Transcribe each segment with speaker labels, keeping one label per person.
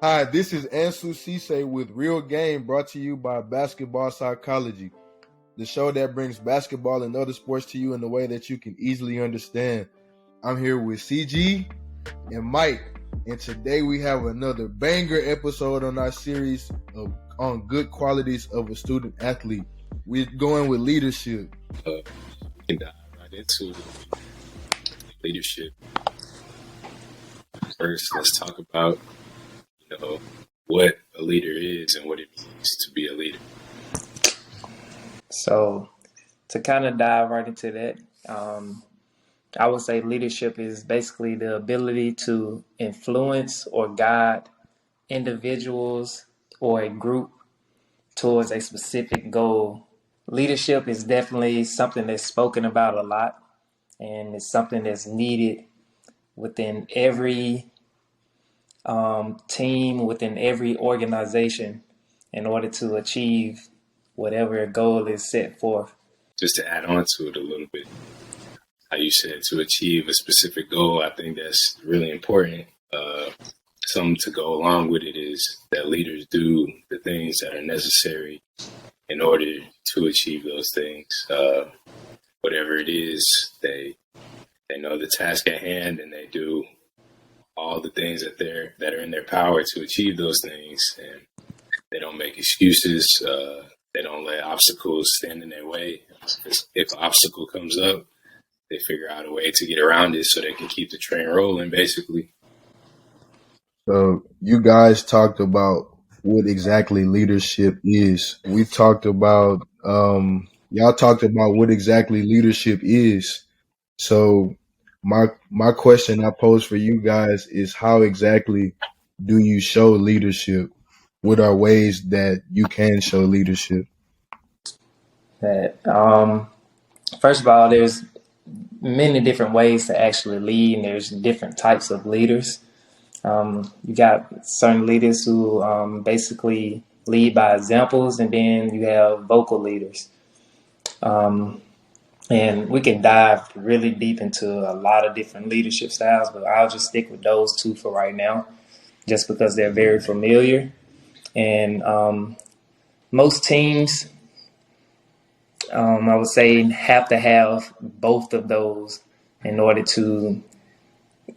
Speaker 1: Hi, this is Ansu Sesay with Real Game, brought to you by Basketball Psychology, the show that brings basketball and other sports to you in a way that you can easily understand. I'm here with CG and Mike, and today we have another banger episode on our series on good qualities of a student athlete. We're going with leadership.
Speaker 2: We can dive right into leadership. First, let's talk about what a leader is and what it means to be a leader.
Speaker 3: So, to kind of dive right into that, I would say leadership is basically the ability to influence or guide individuals or a group towards a specific goal. Leadership is definitely something that's spoken about a lot, and it's something that's needed within every team, within every organization, in order to achieve whatever goal is set forth.
Speaker 2: Just to add on to it a little bit, how you said to achieve a specific goal, I think that's really important. Something to go along with it is that leaders do the things that are necessary in order to achieve those things. Whatever it is, they know the task at hand, and they do all the things that are in their power to achieve those things, and they don't make excuses. They don't let obstacles stand in their way. If an obstacle comes up, they figure out a way to get around it so they can keep the train rolling, basically.
Speaker 1: So you guys talked about what exactly leadership is. We talked about y'all talked about what exactly leadership is. So my question I pose for you guys is, how exactly do you show leadership? What are ways that you can show leadership?
Speaker 3: That first of all, there's many different ways to actually lead, and there's different types of leaders. You got certain leaders who basically lead by examples, and then you have vocal leaders. And we can dive really deep into a lot of different leadership styles, but I'll just stick with those two for right now, just because they're very familiar. And most teams, I would say, have to have both of those in order to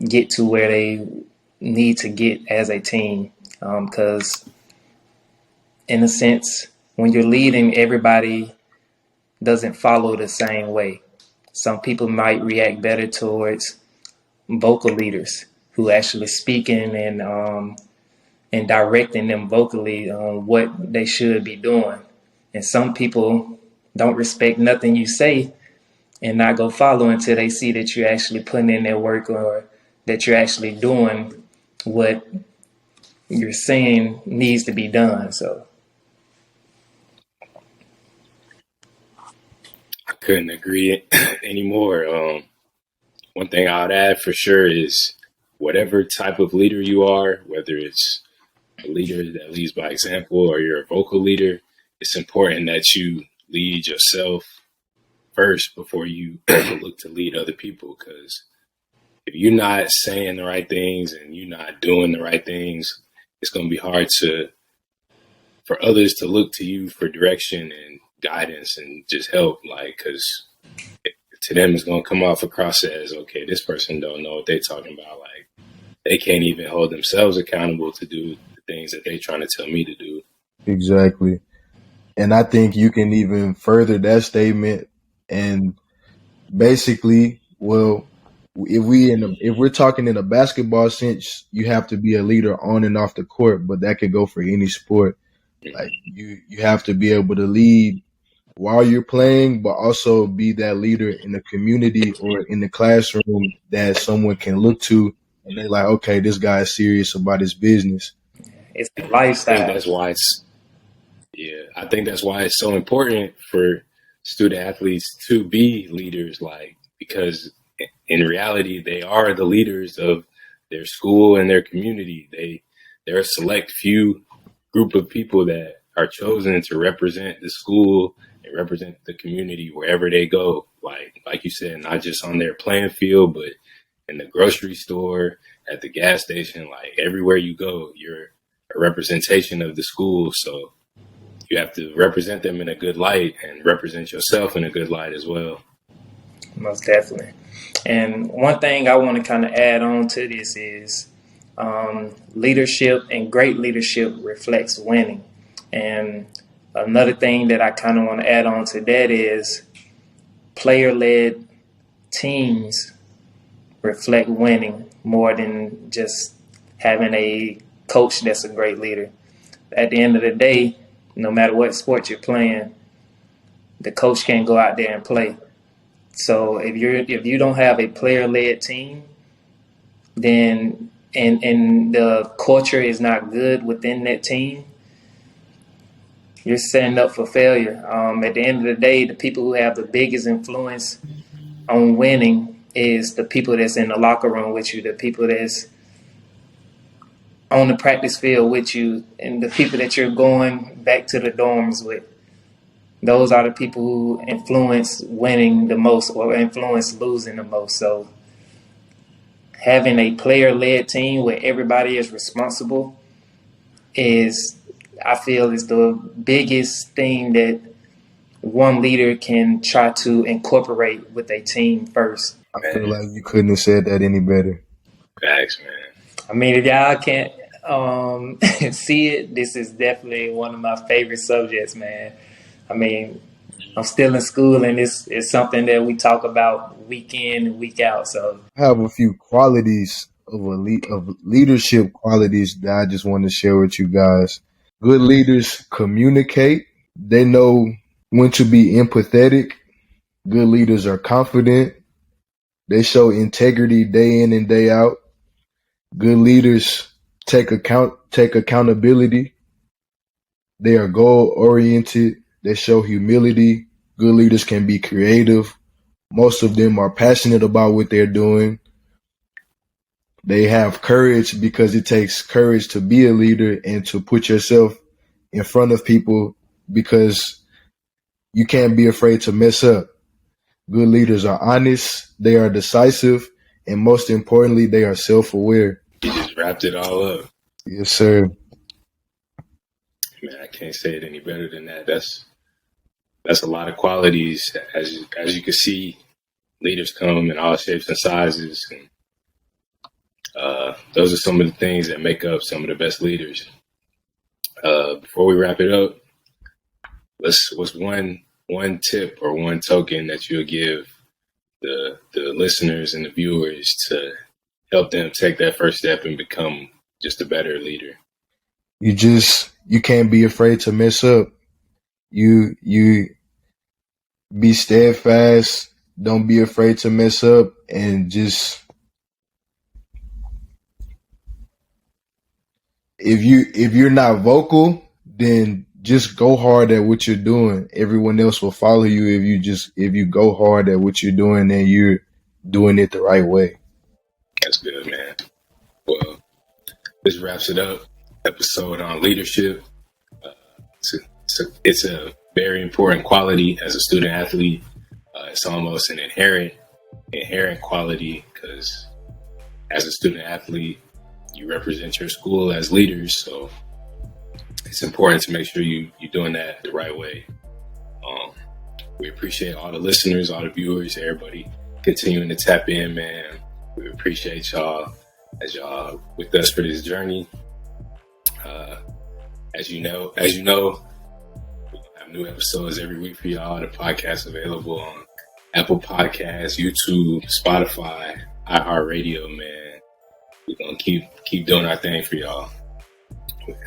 Speaker 3: get to where they need to get as a team. Because in a sense, when you're leading, everybody doesn't follow the same way. Some people might react better towards vocal leaders who actually speaking and directing them vocally on what they should be doing. And some people don't respect nothing you say and not go follow until they see that you're actually putting in their work, or that you're actually doing what you're saying needs to be done. So
Speaker 2: I couldn't agree anymore. One thing I would add for sure is whatever type of leader you are, whether it's a leader that leads by example or you're a vocal leader, it's important that you lead yourself first before you look to lead other people. Because if you're not saying the right things and you're not doing the right things, it's going to be hard for others to look to you for direction and guidance and just help. Like, because to them, it's going to come off across as, okay, this person don't know what they're talking about. Like, they can't even hold themselves accountable to do the things that they're trying to tell me to do.
Speaker 1: Exactly. And I think you can even further that statement and basically, well, if we're talking in a basketball sense, you have to be a leader on and off the court, but that could go for any sport. Like you have to be able to lead while you're playing, but also be that leader in the community or in the classroom that someone can look to and they're like, okay, this guy is serious about his business.
Speaker 3: it's a
Speaker 2: I
Speaker 3: lifestyle.
Speaker 2: think that's why it's so important for student athletes to be leaders, like, because in reality, they are the leaders of their school and their community. They're a select few group of people that are chosen to represent the school and represent the community wherever they go. Like you said, not just on their playing field, but in the grocery store, at the gas station, like everywhere you go, you're a representation of the school. So you have to represent them in a good light and represent yourself in a good light as well.
Speaker 3: Most definitely. And one thing I want to kind of add on to this is leadership, and great leadership reflects winning. And another thing that I kind of want to add on to that is player-led teams reflect winning more than just having a coach that's a great leader. At the end of the day, no matter what sport you're playing, the coach can't go out there and play. So if you don't have a player-led team, then and the culture is not good within that team, you're setting up for failure. At the end of the day, the people who have the biggest influence on winning is the people that's in the locker room with you, the people that's on the practice field with you, and the people that you're going back to the dorms with. Those are the people who influence winning the most or influence losing the most. So having a player-led team where everybody is responsible is, I feel, is the biggest thing that one leader can try to incorporate with a team first.
Speaker 1: I feel like you couldn't have said that any better.
Speaker 2: Facts, man.
Speaker 3: I mean, if y'all can't see it, this is definitely one of my favorite subjects, man. I mean, I'm still in school, and it's something that we talk about week in and week out. So
Speaker 1: I have a few qualities of leadership qualities that I just want to share with you guys. Good leaders communicate. They know when to be empathetic. Good leaders are confident. They show integrity day in and day out. Good leaders take accountability. They are goal oriented. They show humility. Good leaders can be creative. Most of them are passionate about what they're doing. They have courage, because it takes courage to be a leader and to put yourself in front of people, because you can't be afraid to mess up. Good leaders are honest. They are decisive. And most importantly, they are self-aware.
Speaker 2: You just wrapped it all up.
Speaker 1: Yes, sir.
Speaker 2: Man, I can't say it any better than that. That's a lot of qualities. As you can see, leaders come in all shapes and sizes, and those are some of the things that make up some of the best leaders. Before we wrap it up, what's one tip or one token that you'll give the listeners and the viewers to help them take that first step and become just a better leader?
Speaker 1: You can't be afraid to mess up. You be steadfast. Don't be afraid to mess up, and just if you're not vocal, then just go hard at what you're doing. Everyone else will follow you if you go hard at what you're doing and you're doing it the right way.
Speaker 2: That's good, man. Well, this wraps it up. Episode on leadership. It's a very important quality as a student athlete. It's almost an inherent quality, because as a student athlete, you represent your school as leaders. So it's important to make sure you're doing that the right way. We appreciate all the listeners, all the viewers, everybody continuing to tap in, man. We appreciate y'all as y'all with us for this journey. As you know, we have new episodes every week for y'all. The podcast available on Apple Podcasts, YouTube, Spotify, iHeartRadio, man. We're gonna keep doing our thing for y'all.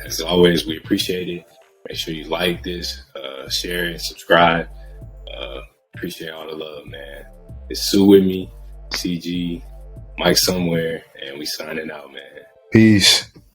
Speaker 2: As always, we appreciate it. Make sure you like this, share it, subscribe. Appreciate all the love, man. It's Sue with me, CG, Mike somewhere, and we signing out, man.
Speaker 1: Peace.